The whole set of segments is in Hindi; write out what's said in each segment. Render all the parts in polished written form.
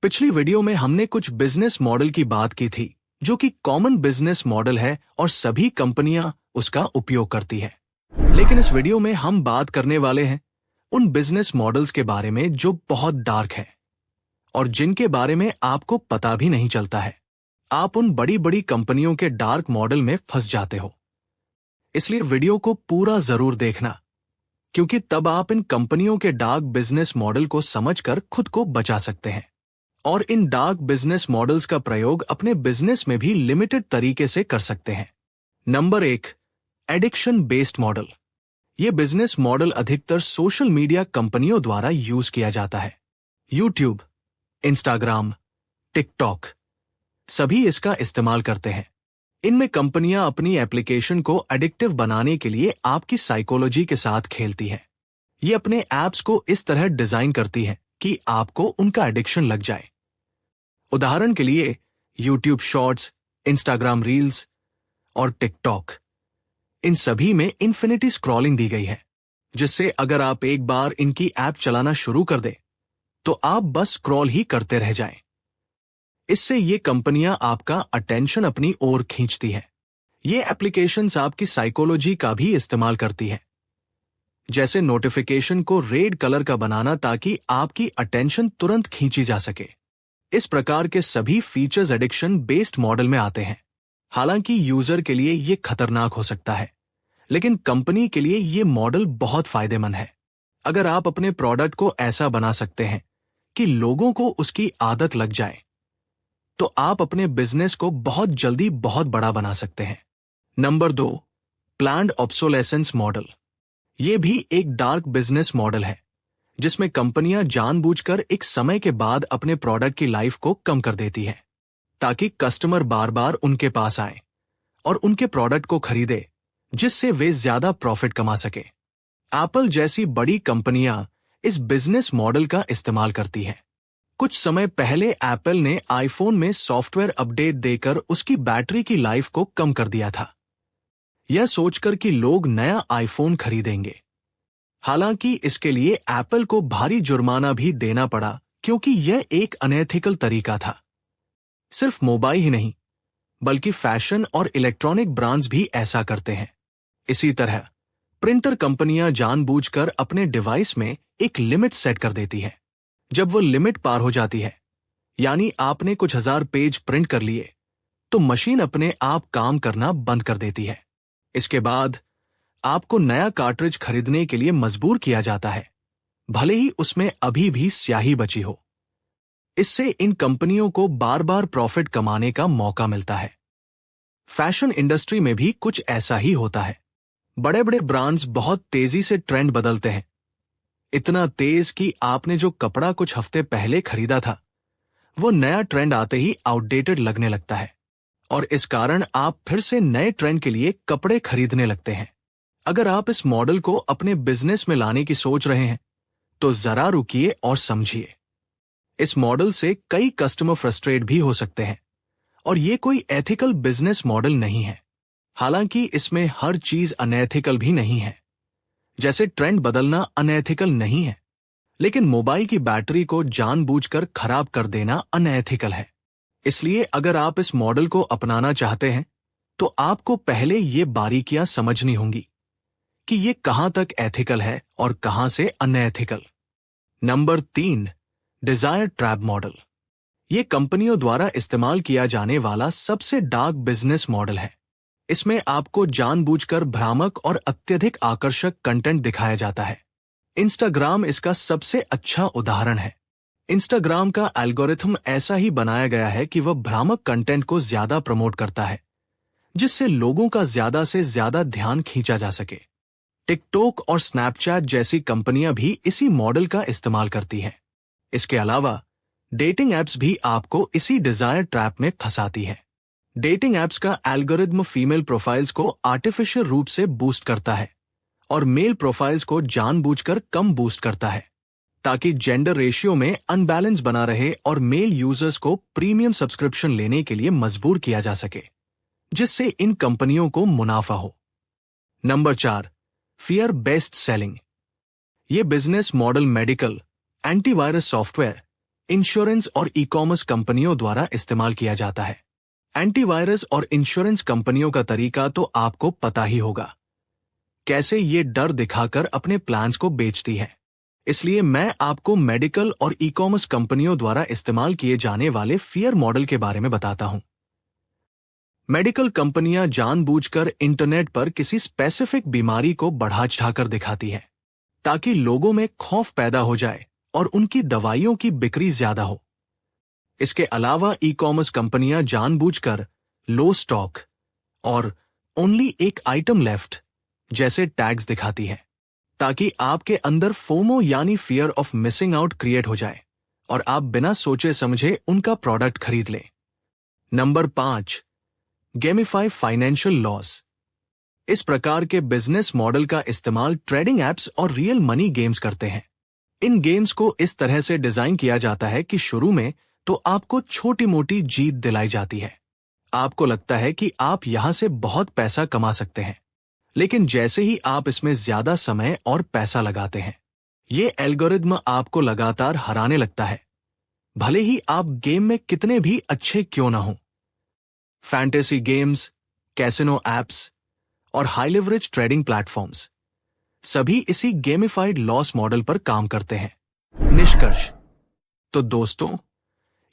पिछली वीडियो में हमने कुछ बिजनेस मॉडल की बात की थी जो कि कॉमन बिजनेस मॉडल है और सभी कंपनियां उसका उपयोग करती हैं। लेकिन इस वीडियो में हम बात करने वाले हैं उन बिजनेस मॉडल्स के बारे में जो बहुत डार्क है और जिनके बारे में आपको पता भी नहीं चलता है। आप उन बड़ी बड़ी कंपनियों के डार्क मॉडल में फंस जाते हो, इसलिए वीडियो को पूरा जरूर देखना, क्योंकि तब आप इन कंपनियों के डार्क बिजनेस मॉडल को समझकर खुद को बचा सकते हैं और इन डार्क बिजनेस मॉडल्स का प्रयोग अपने बिजनेस में भी लिमिटेड तरीके से कर सकते हैं। Number 1, addiction based model. यह बिजनेस मॉडल अधिकतर सोशल मीडिया कंपनियों द्वारा यूज किया जाता है। यूट्यूब, इंस्टाग्राम, टिकटॉक सभी इसका इस्तेमाल करते हैं। इनमें कंपनियां अपनी एप्लीकेशन को एडिक्टिव बनाने के लिए आपकी साइकोलॉजी के साथ खेलती हैं। ये अपने एप्स को इस तरह डिजाइन करती हैं कि आपको उनका एडिक्शन लग जाए। उदाहरण के लिए यूट्यूब शॉर्ट्स, इंस्टाग्राम रील्स और टिकटॉक, इन सभी में इन्फिनिटी स्क्रॉलिंग दी गई है, जिससे अगर आप एक बार इनकी ऐप चलाना शुरू कर दें तो आप बस स्क्रॉल ही करते रह जाएं। इससे ये कंपनियां आपका अटेंशन अपनी ओर खींचती हैं। ये एप्लीकेशंस आपकी साइकोलॉजी का भी इस्तेमाल करती हैं, जैसे नोटिफिकेशन को रेड कलर का बनाना ताकि आपकी अटेंशन तुरंत खींची जा सके। इस प्रकार के सभी फीचर्स एडिक्शन बेस्ड मॉडल में आते हैं। हालांकि यूजर के लिए ये खतरनाक हो सकता है, लेकिन कंपनी के लिए ये मॉडल बहुत फायदेमंद है। अगर आप अपने प्रोडक्ट को ऐसा बना सकते हैं कि लोगों को उसकी आदत लग जाए, तो आप अपने बिजनेस को बहुत जल्दी बहुत बड़ा बना सकते हैं। Number 2, planned obsolescence model. यह भी एक डार्क बिजनेस मॉडल है, जिसमें कंपनियां जानबूझकर एक समय के बाद अपने प्रोडक्ट की लाइफ को कम कर देती हैं, ताकि कस्टमर बार बार उनके पास आए और उनके प्रोडक्ट को खरीदे, जिससे वे ज्यादा प्रॉफिट कमा सके। एप्पल जैसी बड़ी कंपनियां इस बिजनेस मॉडल का इस्तेमाल करती हैं। कुछ समय पहले एप्पल ने आईफोन में सॉफ्टवेयर अपडेट देकर उसकी बैटरी की लाइफ को कम कर दिया था, यह सोचकर कि लोग नया आईफोन खरीदेंगे। हालांकि इसके लिए एप्पल को भारी जुर्माना भी देना पड़ा, क्योंकि यह एक अनएथिकल तरीका था। सिर्फ मोबाइल ही नहीं, बल्कि फैशन और इलेक्ट्रॉनिक ब्रांड्स भी ऐसा करते हैं। इसी तरह प्रिंटर कंपनियां जानबूझकर अपने डिवाइस में एक लिमिट सेट कर देती हैं। जब वो लिमिट पार हो जाती है, यानी आपने कुछ हजार पेज प्रिंट कर लिए, तो मशीन अपने आप काम करना बंद कर देती है। इसके बाद आपको नया कार्ट्रिज खरीदने के लिए मजबूर किया जाता है, भले ही उसमें अभी भी स्याही बची हो। इससे इन कंपनियों को बार बार प्रॉफिट कमाने का मौका मिलता है। फैशन इंडस्ट्री में भी कुछ ऐसा ही होता है। बड़े बड़े ब्रांड्स बहुत तेजी से ट्रेंड बदलते हैं, इतना तेज कि आपने जो कपड़ा कुछ हफ्ते पहले खरीदा था, वो नया ट्रेंड आते ही आउटडेटेड लगने लगता है और इस कारण आप फिर से नए ट्रेंड के लिए कपड़े खरीदने लगते हैं। अगर आप इस मॉडल को अपने बिजनेस में लाने की सोच रहे हैं, तो जरा रुकिए और समझिए। इस मॉडल से कई कस्टमर फ्रस्ट्रेट भी हो सकते हैं और ये कोई एथिकल बिजनेस मॉडल नहीं है। हालांकि इसमें हर चीज अनएथिकल भी नहीं है, जैसे ट्रेंड बदलना अनएथिकल नहीं है, लेकिन मोबाइल की बैटरी को जानबूझकर खराब कर देना अनएथिकल है। इसलिए अगर आप इस मॉडल को अपनाना चाहते हैं, तो आपको पहले ये बारीकियां समझनी होंगी कि ये कहां तक एथिकल है और कहां से unethical. Number 3, desire trap model. ये कंपनियों द्वारा इस्तेमाल किया जाने वाला सबसे डार्क बिजनेस मॉडल है। इसमें आपको जानबूझकर भ्रामक और अत्यधिक आकर्षक कंटेंट दिखाया जाता है। इंस्टाग्राम इसका सबसे अच्छा उदाहरण है। इंस्टाग्राम का एल्गोरिथम ऐसा ही बनाया गया है कि वह भ्रामक कंटेंट को ज्यादा प्रमोट करता है, जिससे लोगों का ज्यादा से ज्यादा ध्यान खींचा जा सके। टिकटॉक और स्नैपचैट जैसी कंपनियां भी इसी मॉडल का इस्तेमाल करती हैं। इसके अलावा डेटिंग एप्स भी आपको इसी डिजायर ट्रैप में फंसाती है। डेटिंग एप्स का एल्गोरिथम फीमेल प्रोफाइल्स को आर्टिफिशियल रूप से बूस्ट करता है और मेल प्रोफाइल्स को जानबूझकर कम बूस्ट करता है, ताकि जेंडर रेशियो में अनबैलेंस बना रहे और मेल यूजर्स को प्रीमियम सब्सक्रिप्शन लेने के लिए मजबूर किया जा सके, जिससे इन कंपनियों को मुनाफा हो। Number 4, fear based selling. ये business model medical, antivirus software insurance और ई कॉमर्स कंपनियों द्वारा इस्तेमाल किया जाता है। एंटीवायरस और इंश्योरेंस कंपनियों का तरीका तो आपको पता ही होगा, कैसे ये डर दिखाकर अपने प्लान्स को बेचती है। इसलिए मैं आपको मेडिकल और ई कॉमर्स कंपनियों द्वारा इस्तेमाल किए जाने वाले फियर मॉडल के बारे में बताता हूं। मेडिकल कंपनियां जानबूझकर इंटरनेट पर किसी स्पेसिफिक बीमारी को बढ़ा चढ़ाकर दिखाती हैं, ताकि लोगों में खौफ पैदा हो जाए और उनकी दवाइयों की बिक्री ज्यादा हो। इसके अलावा ई कॉमर्स कंपनियां जानबूझकर लो स्टॉक और ओनली एक आइटम लेफ्ट जैसे टैग्स दिखाती हैं, ताकि आपके अंदर फोमो यानी fear of missing out create हो जाए और आप बिना सोचे समझे उनका प्रोडक्ट खरीद लें। Number 5, gamify financial loss. इस प्रकार के बिजनेस मॉडल का इस्तेमाल ट्रेडिंग एप्स और रियल मनी गेम्स करते हैं। इन गेम्स को इस तरह से डिजाइन किया जाता है कि शुरू में तो आपको छोटी मोटी जीत दिलाई जाती है। आपको लगता है कि आप यहां से बहुत पैसा कमा सकते हैं, लेकिन जैसे ही आप इसमें ज्यादा समय और पैसा लगाते हैं, ये एल्गोरिदम आपको लगातार हराने लगता है, भले ही आप गेम में कितने भी अच्छे क्यों ना हो। फैंटेसी गेम्स, कैसिनो एप्स और हाई लेवरेज ट्रेडिंग प्लेटफॉर्म्स सभी इसी गेमिफाइड लॉस मॉडल पर काम करते हैं। निष्कर्ष तो दोस्तों,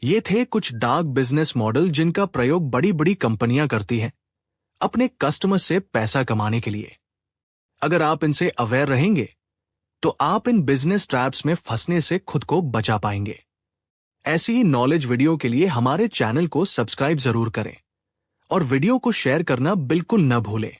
ये थे कुछ डार्क बिजनेस मॉडल जिनका प्रयोग बड़ी बड़ी कंपनियां करती हैं अपने कस्टमर से पैसा कमाने के लिए। अगर आप इनसे अवेयर रहेंगे तो आप इन बिजनेस ट्रैप्स में फंसने से खुद को बचा पाएंगे। ऐसी ही नॉलेज वीडियो के लिए हमारे चैनल को सब्सक्राइब जरूर करें और वीडियो को शेयर करना बिल्कुल न भूलें।